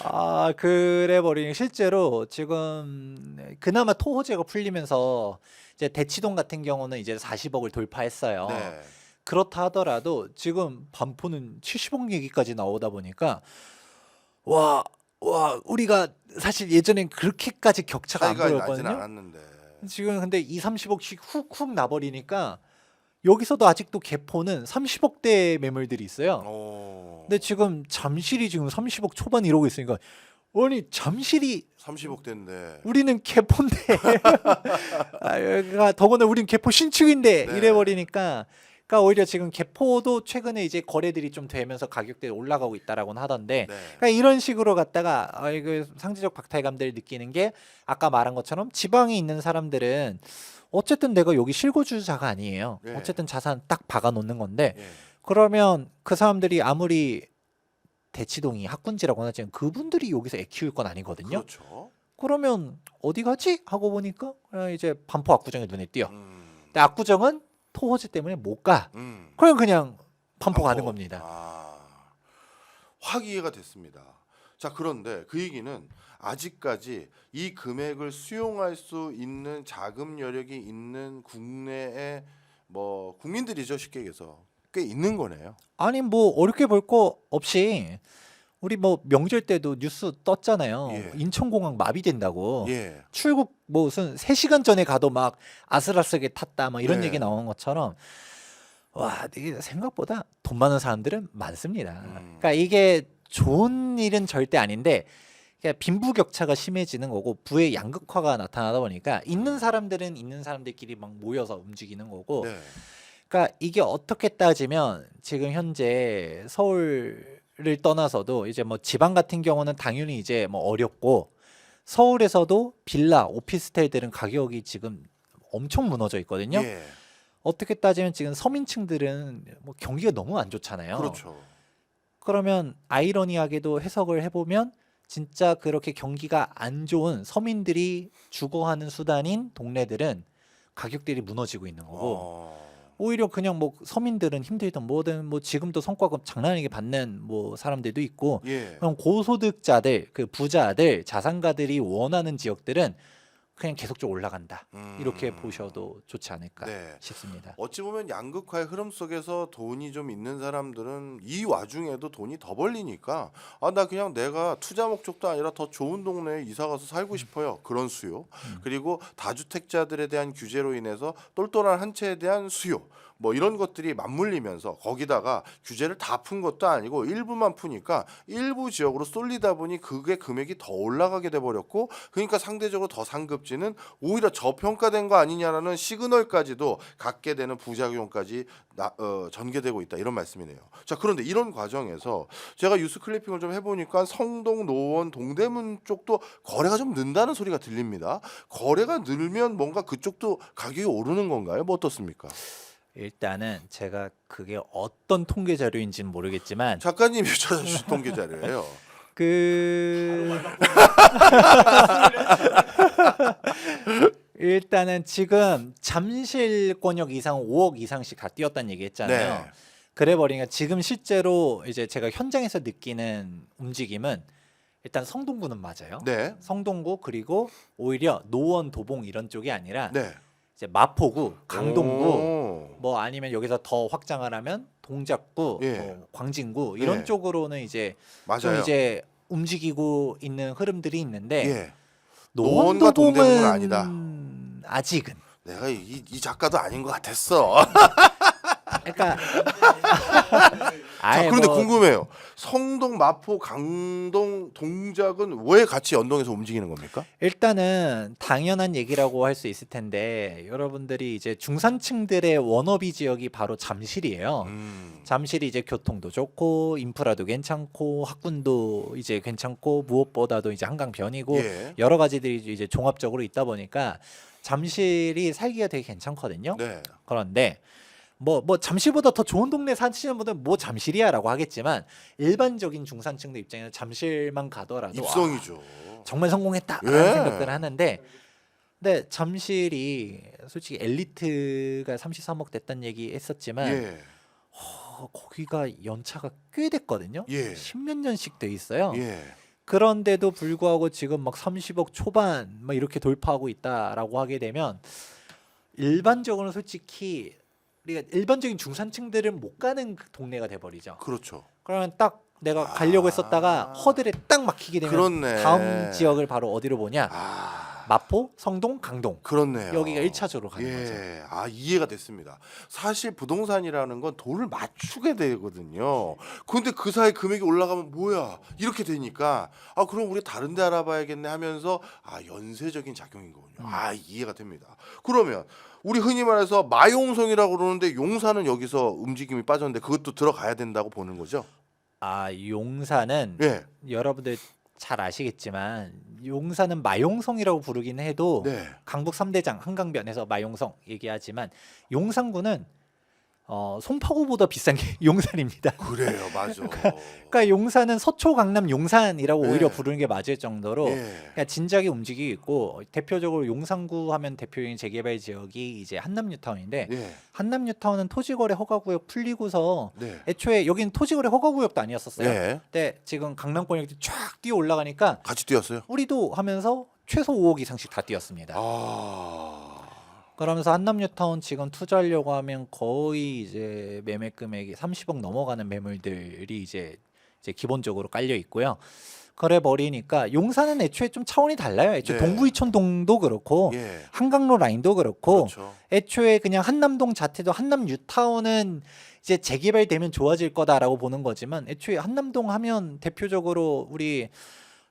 아, 그래 버리니 실제로 지금 그나마 토호제가 풀리면서 이제 대치동 같은 경우는 이제 40억을 돌파했어요. 네. 그렇다 하더라도 지금 반포는 70억 얘기까지 나오다 보니까 와 우리가 사실 예전엔 그렇게까지 격차가 안 차이가 나진 보였거든요. 않았는데. 지금 근데 2, 30억씩 훅훅 나버리니까 여기서도 아직도 개포는 30억대 매물들이 있어요. 근데 지금 잠실이 지금 30억 초반 이러고 있으니까 아니 잠실이 30억대인데. 우리는 개포인데 아, 더구나 우리는 개포 신축인데 네. 이래 버리니까 그러니까 오히려 지금 개포도 최근에 이제 거래들이 좀 되면서 가격대가 올라가고 있다라고는 하던데 네. 그러니까 이런 식으로 갖다가 이거 상대적 박탈감들을 느끼는 게 아까 말한 것처럼 지방에 있는 사람들은 어쨌든 내가 여기 실거주자가 아니에요. 예. 어쨌든 자산 딱 박아 놓는 건데 예. 그러면 그 사람들이 아무리 대치동이 학군지라고 하지만 그분들이 여기서 애 키울 건 아니거든요. 그렇죠. 그러면 어디 가지 하고 보니까 그냥 이제 반포 압구정에 눈에 띄어. 음. 근데 압구정은 토호지 때문에 못 가. 음. 그냥 반포 반포. 가는 겁니다. 아, 확 이해가 됐습니다. 자, 그런데 그 얘기는 아직까지 이 금액을 수용할 수 있는 자금 여력이 있는 국내의 뭐 국민들이죠, 쉽게 얘기해서 꽤 있는 거네요. 아니 뭐 어렵게 볼 거 없이 우리 뭐 명절 때도 뉴스 떴잖아요. 예. 인천공항 마비된다고. 예. 출국 뭐 무슨 3시간 전에 가도 막 아슬아슬하게 탔다 뭐 이런 네. 얘기 나오는 것처럼 와 이게 생각보다 돈 많은 사람들은 많습니다. 그러니까 이게 좋은 일은 절대 아닌데 그러니까 빈부격차가 심해지는 거고 부의 양극화가 나타나다 보니까 있는 사람들은 있는 사람들끼리 막 모여서 움직이는 거고 네. 그러니까 이게 어떻게 따지면 지금 현재 서울을 떠나서도 이제 뭐 지방 같은 경우는 당연히 이제 뭐 어렵고 서울에서도 빌라, 오피스텔들은 가격이 지금 엄청 무너져 있거든요. 예. 어떻게 따지면 지금 서민층들은 뭐 경기가 너무 안 좋잖아요. 그렇죠. 그러면 아이러니하게도 해석을 해보면 진짜 그렇게 경기가 안 좋은 서민들이 주거하는 수단인 동네들은 가격들이 무너지고 있는 거고 어. 오히려 그냥 뭐 서민들은 힘들든 뭐든 뭐 지금도 성과급 장난 아니게 받는 뭐 사람들도 있고 예. 그럼 고소득자들 그 부자들 자산가들이 원하는 지역들은 그냥 계속적으로 올라간다 이렇게 보셔도 좋지 않을까 네. 싶습니다. 어찌 보면 양극화의 흐름 속에서 돈이 좀 있는 사람들은 이 와중에도 돈이 더 벌리니까 아, 나 그냥 내가 투자 목적도 아니라 더 좋은 동네에 이사 가서 살고 싶어요. 그런 수요. 그리고 다주택자들에 대한 규제로 인해서 똘똘한 한 채에 대한 수요. 뭐 이런 것들이 맞물리면서 거기다가 규제를 다 푼 것도 아니고 일부만 푸니까 일부 지역으로 쏠리다 보니 그게 금액이 더 올라가게 돼 버렸고 그러니까 상대적으로 더 상급지는 오히려 저평가된 거 아니냐라는 시그널까지도 갖게 되는 부작용까지 전개되고 있다 이런 말씀이네요. 자, 그런데 이런 과정에서 제가 뉴스 클리핑을 좀 해보니까 성동, 노원, 동대문 쪽도 거래가 좀 는다는 소리가 들립니다. 거래가 늘면 뭔가 그쪽도 가격이 오르는 건가요? 뭐 어떻습니까? 일단은 제가 그게 어떤 통계 자료인지는 모르겠지만 작가님이 찾아주신 통계 자료예요. 그 일단은 지금 잠실 권역 이상 5억 이상씩 다 뛰었다는 얘기 했잖아요. 네. 그래 버리니까 지금 실제로 이제 제가 현장에서 느끼는 움직임은 일단 성동구는 맞아요. 네. 성동구 그리고 오히려 노원, 도봉 이런 쪽이 아니라 네. 이제 마포구, 강동구 오. 뭐 아니면 여기서 더 확장을 하면 동작구, 예. 뭐 광진구 이런 예. 쪽으로는 이제 맞아요. 좀 이제 움직이고 있는 흐름들이 있는데 예. 노원 노원과 동대문은 도봉은 아니다. 아직은 내가 이 작가도 아닌 것 같았어. 그러니까 자, 아예 그런데 뭐 궁금해요. 성동, 마포, 강동, 동작은 왜 같이 연동해서 움직이는 겁니까? 일단은 당연한 얘기라고 할 수 있을 텐데 여러분들이 이제 중산층들의 워너비 지역이 바로 잠실이에요. 잠실이 이제 교통도 좋고 인프라도 괜찮고 학군도 이제 괜찮고 무엇보다도 이제 한강 변이고 예. 여러 가지들이 이제 종합적으로 있다 보니까 잠실이 살기가 되게 괜찮거든요. 네. 그런데 뭐 잠실보다 더 좋은 동네 사시는 분들은 뭐 잠실이야라고 하겠지만 일반적인 중산층들 입장에서 잠실만 가더라도 입성이죠. 정말 성공했다라는 예. 생각들을 하는데, 근데 잠실이 솔직히 엘리트가 33억 됐다는 얘기 했었지만 예. 거기가 연차가 꽤 됐거든요. 예. 10몇 년씩 돼 있어요. 예. 그런데도 불구하고 지금 막 30억 초반 막 이렇게 돌파하고 있다라고 하게 되면 일반적으로 솔직히 우리가 일반적인 중산층들은 못 가는 그 동네가 돼버리죠. 그렇죠. 그러면 딱 내가 가려고 했었다가 허들에 딱 막히게 되면 그렇네. 다음 지역을 바로 어디로 보냐? 아. 마포, 성동, 강동. 그렇네요. 여기가 1차적으로 가는 거죠. 예. 아, 이해가 됐습니다. 사실 부동산이라는 건 돈을 맞추게 되거든요. 근데 그 사이 금액이 올라가면 뭐야? 이렇게 되니까 아, 그럼 우리 다른 데 알아봐야겠네 하면서 아, 연쇄적인 작용인 거군요. 아, 이해가 됩니다. 그러면 우리 흔히 말해서 마용성이라고 그러는데 용산은 여기서 움직임이 빠졌는데 그것도 들어가야 된다고 보는 거죠? 아, 용산은 예. 여러분들 잘 아시겠지만 용산은 마용성이라고 부르긴 해도 네. 강북 3대장 한강변에서 마용성 얘기하지만 용산구는 송파구보다 비싼 게 용산입니다. 그래요. 맞아. 그러니까 용산은 서초 강남 용산이라고 네. 오히려 부르는 게 맞을 정도로 예. 그냥 진작에 움직이고 있고, 대표적으로 용산구 하면 대표적인 재개발 지역이 이제 한남뉴타운인데 예. 한남뉴타운은 토지거래 허가구역 풀리고서 네. 애초에 여기는 토지거래 허가구역도 아니었었어요. 예. 근데 지금 강남권역이 쫙 뛰어 올라가니까 같이 뛰었어요? 우리도 하면서 최소 5억 이상씩 다 뛰었습니다. 아. 그러면서 한남뉴타운 지금 투자하려고 하면 거의 이제 매매 금액이 30억 넘어가는 매물들이 이제 기본적으로 깔려 있고요. 그래 버리니까 용산은 애초에 좀 차원이 달라요. 애초에 네. 동부이촌동도 그렇고 예. 한강로 라인도 그렇고 그렇죠. 애초에 그냥 한남동 자체도 한남뉴타운은 이제 재개발되면 좋아질 거다라고 보는 거지만 애초에 한남동 하면 대표적으로 우리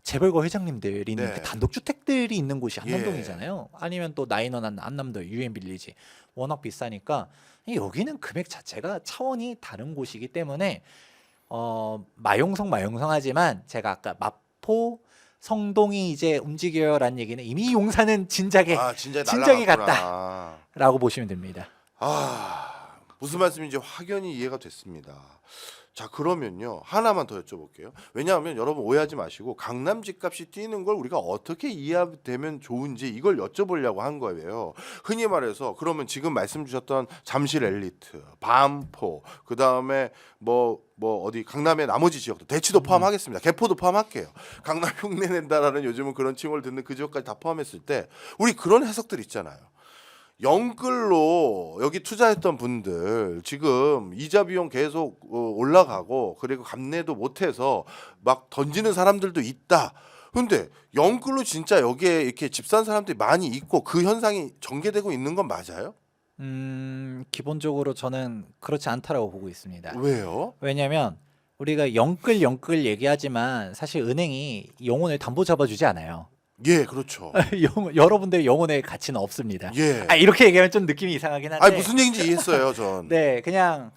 재벌거 회장님들이 있는 네. 그 단독주택들이 있는 곳이 예. 한남동이잖아요. 아니면 또 나인원 한남도 유엔빌리지 워낙 비싸니까 여기는 금액 자체가 차원이 다른 곳이기 때문에 마용성 하지만 제가 아까 마포 성동이 이제 움직여라는 얘기는 이미 용산은 진작에 아, 진작에 진작에 날아갔구나. 라고 보시면 됩니다. 아, 무슨 말씀인지 확연히 이해가 됐습니다. 자, 그러면요 하나만 더 여쭤볼게요. 왜냐하면 여러분 오해하지 마시고 강남 집값이 뛰는 걸 우리가 어떻게 이해되면 좋은지 이걸 여쭤보려고 한 거예요. 흔히 말해서 그러면 지금 말씀 주셨던 잠실 엘리트, 반포, 그 다음에 뭐 어디 강남의 나머지 지역도 대치도 포함하겠습니다. 개포도 포함할게요. 강남 흉내 낸다라는 요즘은 그런 칭호를 듣는 그 지역까지 다 포함했을 때 우리 그런 해석들 있잖아요. 영끌로 여기 투자했던 분들 지금 이자 비용 계속 올라가고 그리고 감내도 못해서 막 던지는 사람들도 있다. 근데 영끌로 진짜 여기에 이렇게 집 산 사람들이 많이 있고 그 현상이 전개되고 있는 건 맞아요? 기본적으로 저는 그렇지 않다라고 보고 있습니다. 왜요? 왜냐하면 우리가 영끌 얘기하지만 사실 은행이 영혼을 담보 잡아주지 않아요. 예, 그렇죠. 여러분들의 영혼의 가치는 없습니다. 예. 아, 이렇게 얘기하면 좀 느낌이 이상하긴 한데. 아니 무슨 얘기인지 이해했어요, 전. 네, 그냥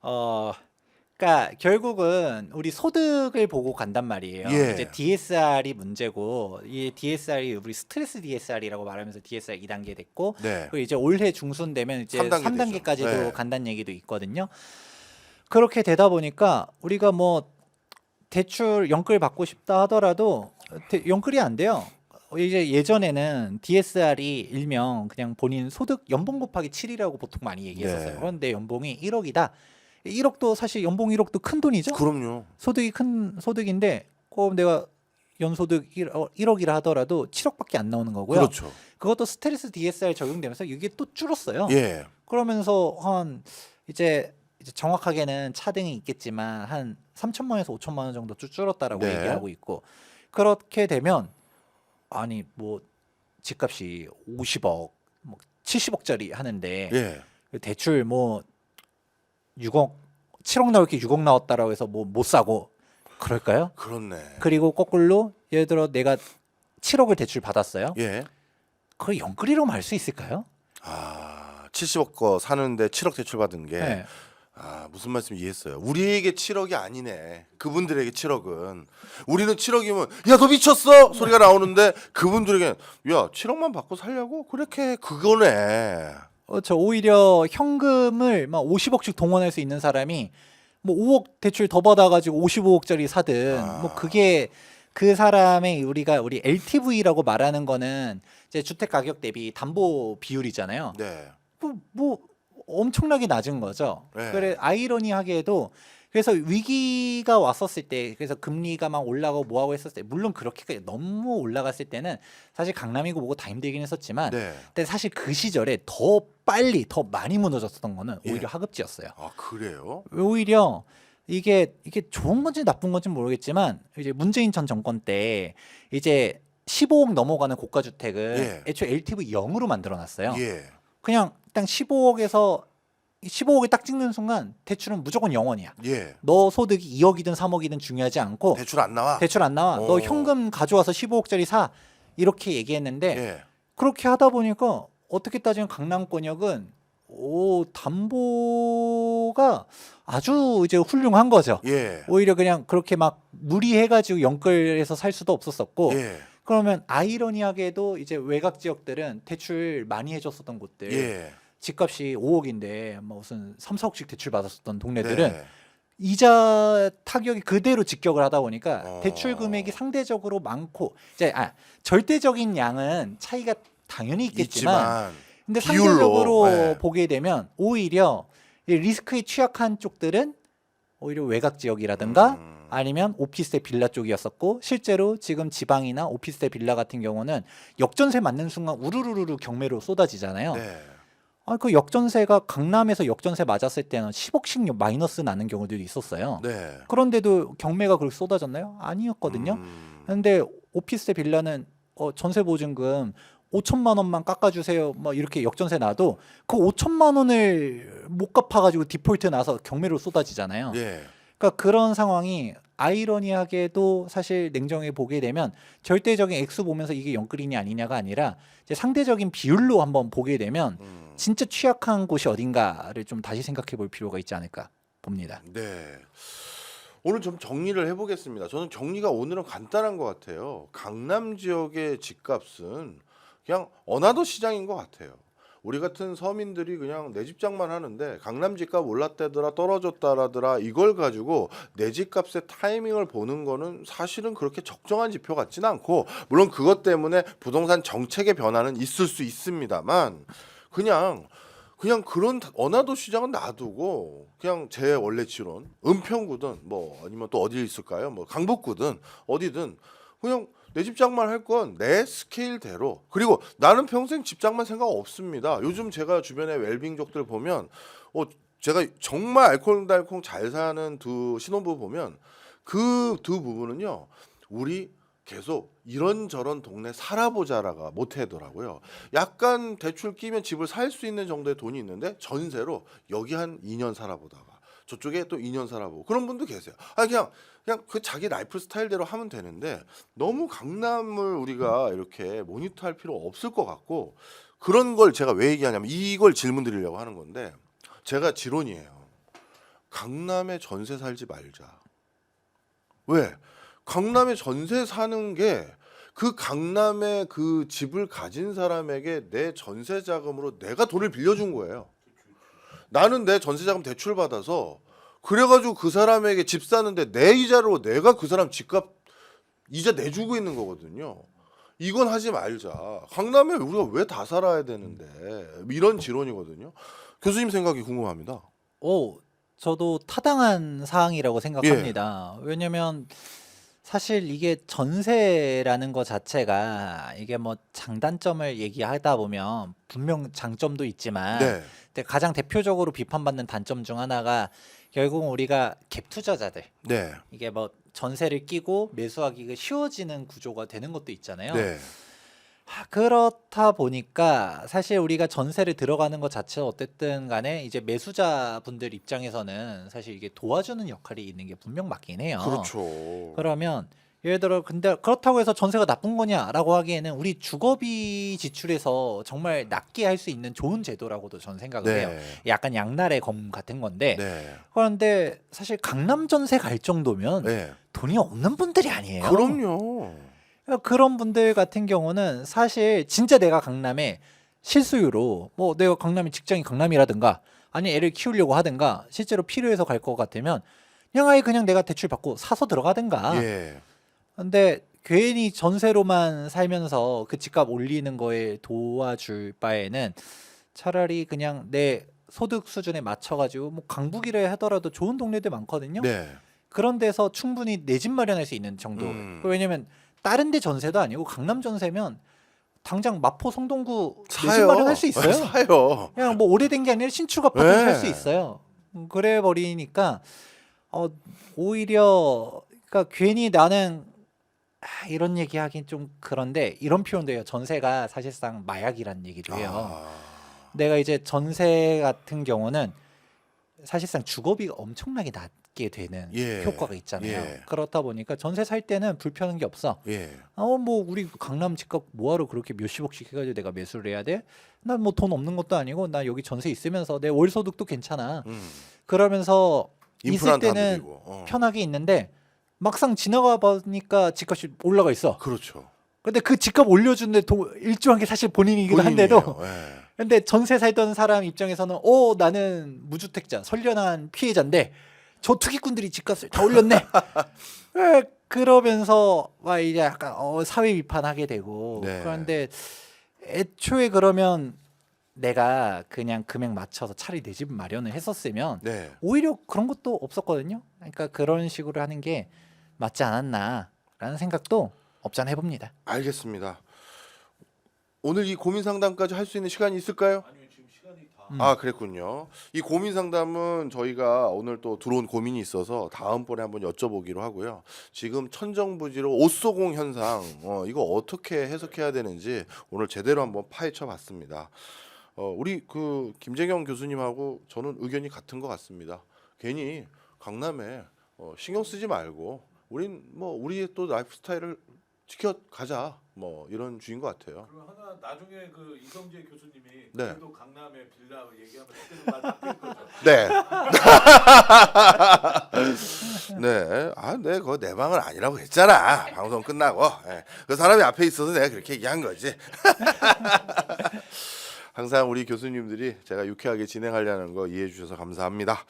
그러니까 결국은 우리 소득을 보고 간단 말이에요. 예. 이제 DSR이 문제고 이 DSR이 우리 스트레스 DSR이라고 말하면서 DSR 2단계 됐고 네. 그리고 이제 올해 중순 되면 이제 3단계 3단계까지도 되죠. 네. 간다는 얘기도 있거든요. 그렇게 되다 보니까 우리가 뭐 대출 영끌 받고 싶다 하더라도 영끌이 안 돼요. 이제 예전에는 DSR이 일명 그냥 본인 소득 연봉 곱하기 7이라고 보통 많이 얘기했었어요. 네. 그런데 연봉이 1억이다. 1억도 사실 연봉 1억도 큰 돈이죠. 그럼요. 소득이 큰 소득인데 그럼 내가 연소득 1억이라 하더라도 7억밖에 안 나오는 거고요. 그렇죠. 그것도 스트레스 DSR 적용되면서 이게 또 줄었어요. 예. 그러면서 한 이제 정확하게는 차등이 있겠지만 한 3천만 원에서 5천만 원 정도 쭉 줄었다라고 네. 얘기하고 있고, 그렇게 되면 아니 뭐 집값이 50억, 뭐 70억짜리 하는데 예. 대출 뭐 6억, 7억 나올 게 6억 나왔다라고 해서 뭐 못 사고 그럴까요? 그렇네. 그리고 거꾸로 예를 들어 내가 7억을 대출 받았어요. 예. 그걸 영끌이로 말 수 있을까요? 아, 70억 거 사는데 7억 대출 받은 게 네. 아, 무슨 말씀 이해했어요. 우리에게 7억이 아니네. 그분들에게 7억은. 우리는 7억이면 야, 너 미쳤어! 소리가 나오는데 그분들에게는 야, 7억만 받고 살려고? 그렇게 그거네. 저 오히려 현금을 막 50억씩 동원할 수 있는 사람이 뭐 5억 대출 더 받아가지고 55억짜리 사든 뭐 그게 그 사람의 우리 LTV라고 말하는 거는 이제 주택 가격 대비 담보 비율이잖아요. 네. 뭐 엄청나게 낮은 거죠. 네. 그래 아이러니하게도 그래서 위기가 왔었을 때 그래서 금리가 막 올라가고 뭐하고 했었을 때 물론 그렇게까지 너무 올라갔을 때는 사실 강남이고 뭐고 다 힘들긴 했었지만 네. 근데 사실 그 시절에 더 빨리 더 많이 무너졌었던 거는 오히려 예. 하급지였어요. 아 그래요? 오히려 이게 좋은 건지 나쁜 건지 모르겠지만 이제 문재인 전 정권 때 이제 15억 넘어가는 고가 주택을 예. 애초에 LTV 0으로 만들어 놨어요. 예. 그냥 딱 15억을 딱 찍는 순간 대출은 무조건 0원이야. 예. 너 소득이 2억이든 3억이든 중요하지 않고 대출 안 나와? 대출 안 나와. 너 오. 현금 가져와서 15억짜리 사. 이렇게 얘기했는데 예. 그렇게 하다 보니까 어떻게 따지면 강남권역은 담보가 아주 이제 훌륭한 거죠. 예. 오히려 그냥 그렇게 막 무리해가지고 영끌해서 살 수도 없었었고 예. 그러면 아이러니하게도 이제 외곽 지역들은 대출 많이 해줬었던 곳들 예. 집값이 5억인데 뭐 무슨 3, 4억씩 대출 받았었던 동네들은 네. 이자 타격이 그대로 직격을 하다 보니까 어. 대출 금액이 상대적으로 많고 이제 절대적인 양은 차이가 당연히 있겠지만 근데 비율로, 상대적으로 네. 보게 되면 오히려 이 리스크에 취약한 쪽들은 오히려 외곽 지역이라든가 아니면 오피스텔 빌라 쪽이었었고 실제로 지금 지방이나 오피스텔 빌라 같은 경우는 역전세 맞는 순간 우르르르 경매로 쏟아지잖아요. 네. 그 역전세가 강남에서 역전세 맞았을 때는 10억씩 마이너스 나는 경우들도 있었어요. 네. 그런데도 경매가 그렇게 쏟아졌나요? 아니었거든요. 근데 오피스텔 빌라는 전세 보증금 5천만 원만 깎아주세요. 뭐 이렇게 역전세 나도 그 5천만 원을 못 갚아가지고 디폴트 나서 경매로 쏟아지잖아요. 예. 그러니까 그런 상황이 아이러니하게도 사실 냉정하게 보게 되면 절대적인 액수 보면서 이게 영끌이냐 아니냐가 아니라 이제 상대적인 비율로 한번 보게 되면 진짜 취약한 곳이 어딘가를 좀 다시 생각해 볼 필요가 있지 않을까 봅니다. 네. 오늘 좀 정리를 해보겠습니다. 저는 정리가 오늘은 간단한 것 같아요. 강남 지역의 집값은 그냥 어나더 시장인 것 같아요. 우리 같은 서민들이 그냥 내 집장만 하는데 강남 집값 올랐다더라 떨어졌다라더라 이걸 가지고 내 집값의 타이밍을 보는 거는 사실은 그렇게 적정한 지표 같지는 않고 물론 그것 때문에 부동산 정책의 변화는 있을 수 있습니다만 그냥 그런 어나더 시장은 놔두고 그냥 제 원래 지론 은평구든 뭐 아니면 또 어디 있을까요? 뭐 강북구든 어디든 그냥 내 집장만 할 건 내 스케일대로 그리고 나는 평생 집장만 생각 없습니다. 요즘 제가 주변에 웰빙족들 보면 제가 정말 알콩달콩 잘 사는 두 신혼부부 보면 그 두 부부는요 우리 계속 이런저런 동네 살아보자라가 못하더라고요. 약간 대출 끼면 집을 살 수 있는 정도의 돈이 있는데 전세로 여기 한 2년 살아보다가 저쪽에 또 2년 살아보고 그런 분도 계세요. 그냥 그 자기 라이프 스타일대로 하면 되는데 너무 강남을 우리가 이렇게 모니터할 필요 없을 것 같고 그런 걸 제가 왜 얘기하냐면 이걸 질문 드리려고 하는 건데 제가 지론이에요. 강남에 전세 살지 말자. 왜? 강남에 전세 사는 게 그 강남에 그 집을 가진 사람에게 내 전세 자금으로 내가 돈을 빌려준 거예요. 나는 내 전세 자금 대출 받아서 그래가지고 그 사람에게 집 사는데 내 이자로 내가 그 사람 집값 이자 내주고 있는 거거든요. 이건 하지 말자. 강남에 우리가 왜 다 살아야 되는데 이런 지론이거든요. 교수님 생각이 궁금합니다. 저도 타당한 사항이라고 생각합니다. 왜냐면 사실 이게 전세라는 것 자체가 이게 뭐 장단점을 얘기하다 보면 분명 장점도 있지만 네. 근데 가장 대표적으로 비판받는 단점 중 하나가 결국 우리가 갭 투자자들 네. 이게 뭐 전세를 끼고 매수하기가 쉬워지는 구조가 되는 것도 있잖아요. 네. 그렇다 보니까 사실 우리가 전세를 들어가는 것 자체가 어쨌든 간에 이제 매수자분들 입장에서는 사실 이게 도와주는 역할이 있는 게 분명 맞긴 해요. 그렇죠. 그러면 예를 들어 근데 그렇다고 해서 전세가 나쁜 거냐라고 하기에는 우리 주거비 지출에서 정말 낮게 할 수 있는 좋은 제도라고도 저는 생각을 해요. 네. 약간 양날의 검 같은 건데 네. 그런데 사실 강남 전세 갈 정도면 네. 돈이 없는 분들이 아니에요. 그럼요. 그런 분들 같은 경우는 사실 진짜 내가 강남에 실수요로 뭐 내가 강남이 직장이 강남이라든가 아니 애를 키우려고 하든가 실제로 필요해서 갈 것 같으면 그냥 아예 그냥 내가 대출 받고 사서 들어가든가. 예. 근데 괜히 전세로만 살면서 그 집값 올리는 거에 도와줄 바에는 차라리 그냥 내 소득 수준에 맞춰가지고 뭐 강북이라 하더라도 좋은 동네들 많거든요. 네. 그런 데서 충분히 내 집 마련할 수 있는 정도. 왜냐면 다른 데 전세도 아니고 강남 전세면 당장 마포 성동구 내 집 사요. 마련할 수 있어요. 사요. 그냥 뭐 오래된 게 아니라 신축 아파트 네. 살 수 있어요. 그래 버리니까 오히려 그러니까 괜히 나는 이런 얘기하긴 좀 그런데 이런 표현도 해요. 전세가 사실상 마약이라는 얘기도 해요. 아. 내가 이제 전세 같은 경우는 사실상 주거비가 엄청나게 낮게 되는 예. 효과가 있잖아요. 예. 그렇다 보니까 전세 살 때는 불편한 게 없어. 예. 뭐 우리 강남 집값 뭐하러 그렇게 몇십억씩 해가지고 내가 매수를 해야 돼? 난 뭐 돈 없는 것도 아니고 나 여기 전세 있으면서 내 월 소득도 괜찮아. 그러면서 있을 인프라는 다 때는 누리고. 편하게 있는데 막상 지나가 보니까 집값이 올라가 있어. 그렇죠. 근데 그 집값 올려주는데 일조한 게 사실 본인이기도 한데도 본인이에요. 예. 근데 전세 살던 사람 입장에서는 나는 무주택자 선련한 피해자인데 저 투기꾼들이 집값을 다 올렸네. 그러면서 막 이제 약간 사회 비판하게 되고. 네. 그런데 애초에 그러면 내가 그냥 금액 맞춰서 차라리 내 집 마련을 했었으면 네. 오히려 그런 것도 없었거든요. 그러니까 그런 식으로 하는 게 맞지 않았나라는 생각도 없잖아 해봅니다. 알겠습니다. 오늘 이 고민 상담까지 할 수 있는 시간이 있을까요? 아니요 지금 시간이 다. 아, 그랬군요. 이 고민 상담은 저희가 오늘 또 들어온 고민이 있어서 다음번에 한번 여쭤보기로 하고요. 지금 천정부지로 옷소공 현상 이거 어떻게 해석해야 되는지 오늘 제대로 한번 파헤쳐 봤습니다. 우리 그 김재경 교수님하고 저는 의견이 같은 것 같습니다. 괜히 강남에 신경 쓰지 말고 우린 뭐 우리의 또 라이프 스타일을 지켜가자 뭐 이런 주인 것 같아요. 그리고 하나 나중에 그 이성재 교수님이 네. 그래도 강남에 빌라 얘기하면 그때는 말 바뀔 거죠. 네. 네. 네, 그거 내 방은 아니라고 했잖아. 방송 끝나고. 예. 그 사람이 앞에 있어서 내가 그렇게 얘기한 거지. 항상 우리 교수님들이 제가 유쾌하게 진행하려는 거 이해해 주셔서 감사합니다.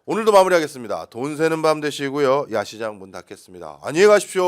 오늘도 마무리하겠습니다. 돈 새는 밤 되시고요. 야시장 문 닫겠습니다. 안녕히 가십시오.